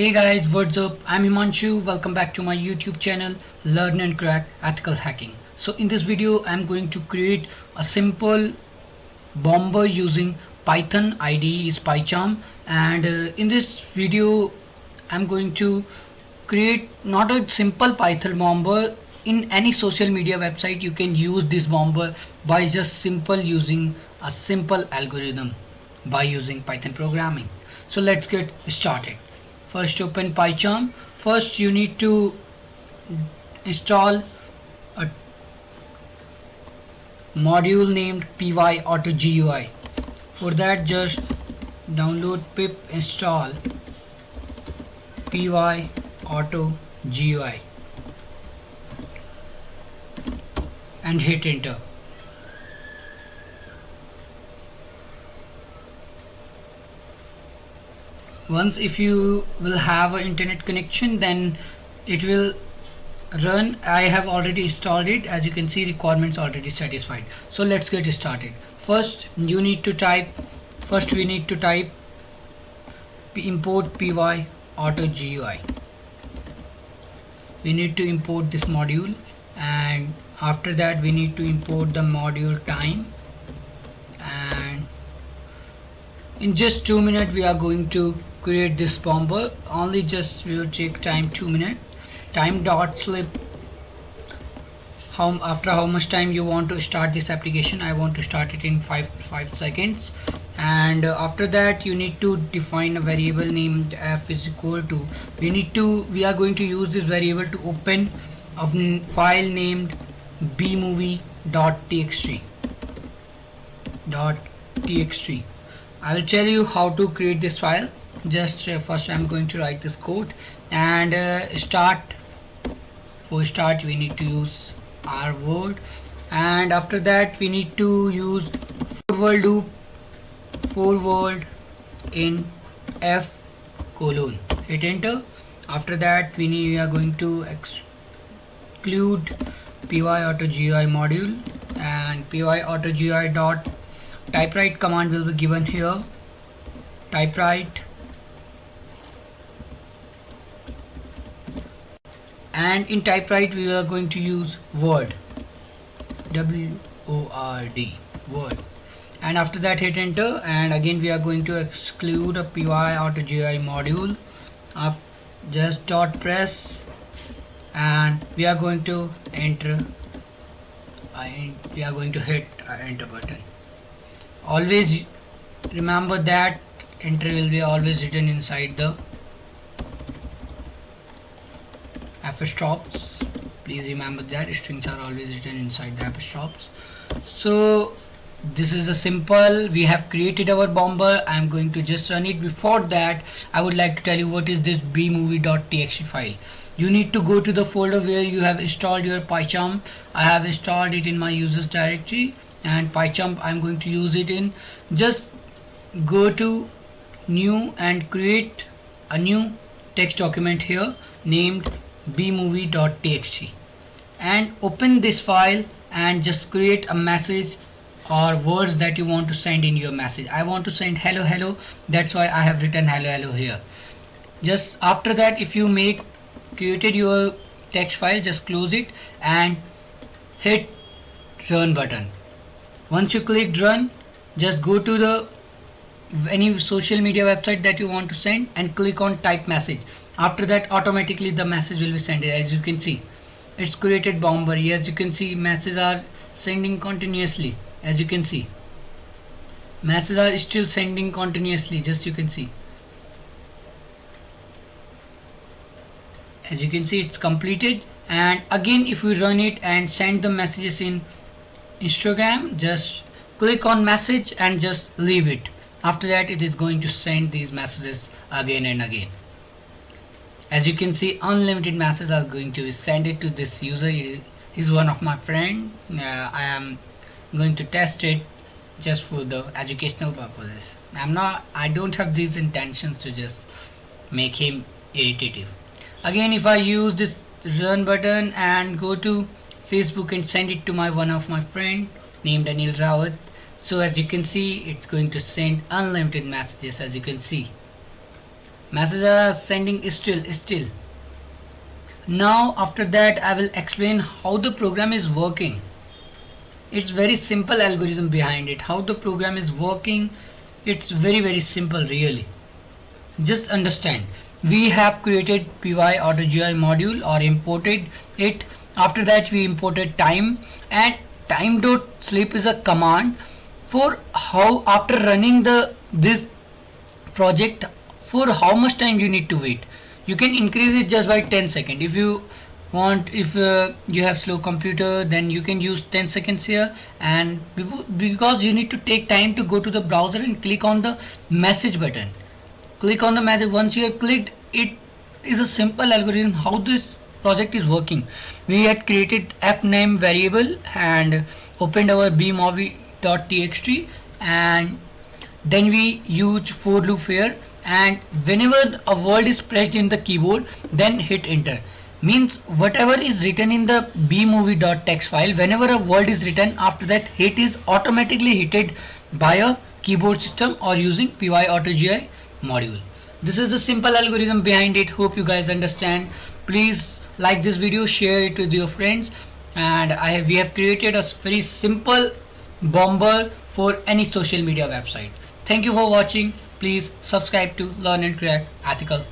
Hey guys, what's up? I'm Himanshu. Welcome back to my YouTube channel Learn and Crack Ethical Hacking. So in this video I'm going to create a simple bomber using Python. IDE is PyCharm, and in this video I'm going to create not a simple Python bomber. In any social media website you can use this bomber by just simple using a simple algorithm by using Python programming. So let's get started. First, open PyCharm. First you need to install a module named PyAutoGUI. For that, just download pip install PyAutoGUI and hit enter. Once if you will have an internet connection, then it will run. I have already installed it. As you can see, requirements already satisfied. So let's get started. First we need to type import PyAutoGUI. We need to import this module, and after that we need to import the module time, and in just 2 minutes we are going to create this bomber. Only just will take time 2 minutes. Time dot slip after how much time you want to start this application. I want to start it in 5 seconds, and after that you need to define a variable named f is equal to, we are going to use this variable to open a file named bmovie.txt. I will tell you how to create this file. Just first I'm going to write this code, and for start we need to use our word, and after that we need to use forward loop, forward in f colon, hit enter. After that we are going to exclude PyAutoGUI module, and PyAutoGUI dot typewrite command will be given here. Typewrite, and in typewrite we are going to use word, WORD, word, and after that hit enter. And again we are going to exclude a PyAutoGUI module. Just dot press, and we are going to enter, we are going to hit enter button. Always remember that enter will be always written inside the f-stops. Please remember that strings are always written inside the f-stops. So this is a simple, we have created our bomber. I am going to just run it. Before that I would like to tell you what is this bmovie.txt file. You need to go to the folder where you have installed your PyCharm. I have installed it in my users directory, and PyCharm I am going to use it in. Just go to new and create a new text document here named bmovie.txt, and open this file and just create a message or words that you want to send in your message. I want to send hello hello, that's why I have written hello hello here. Just after that, if you created your text file, just close it and hit run button. Once you click run, just go to the any social media website that you want to send and click on type message. After that automatically the message will be sent. As you can see, it's created bomber. Yes, you can see messages are sending continuously. As you can see, messages are still sending continuously. Just you can see, as you can see, it's completed. And again if we run it and send the messages in Instagram, just click on message and just leave it. After that it is going to send these messages again and again. As you can see, unlimited messages are going to be sent it to this user. He's one of my friend. I am going to test it just for the educational purposes. I don't have these intentions to just make him irritative. Again, if I use this run button and go to Facebook and send it to one of my friend named Anil Rawat, so as you can see, it's going to send unlimited messages. As you can see, messages are sending still. Now after that I will explain how the program is working. It's very simple algorithm behind it. How the program is working, it's very simple really. Just understand. We have created py AutoGI module or imported it. After that we imported time, and time.sleep is a command for how after running this project, for how much time you need to wait. You can increase it just by 10 seconds if you want. If you have slow computer, then you can use 10 seconds here. And because you need to take time to go to the browser and click on the message button, click on the message. Once you have clicked, it is a simple algorithm how this project is working. We had created fname variable and opened our bmovie.txt, and then we use for loop here, and whenever a word is pressed in the keyboard, then hit enter. Means whatever is written in the bmovie.txt file, whenever a word is written, after that hit is automatically hitted by a keyboard system or using py AutoGI module. This is the simple algorithm behind it. Hope you guys understand. Please like this video, share it with your friends, and we have created a very simple bomber for any social media website. Thank you for watching. Please subscribe to Learn and Crack Ethical.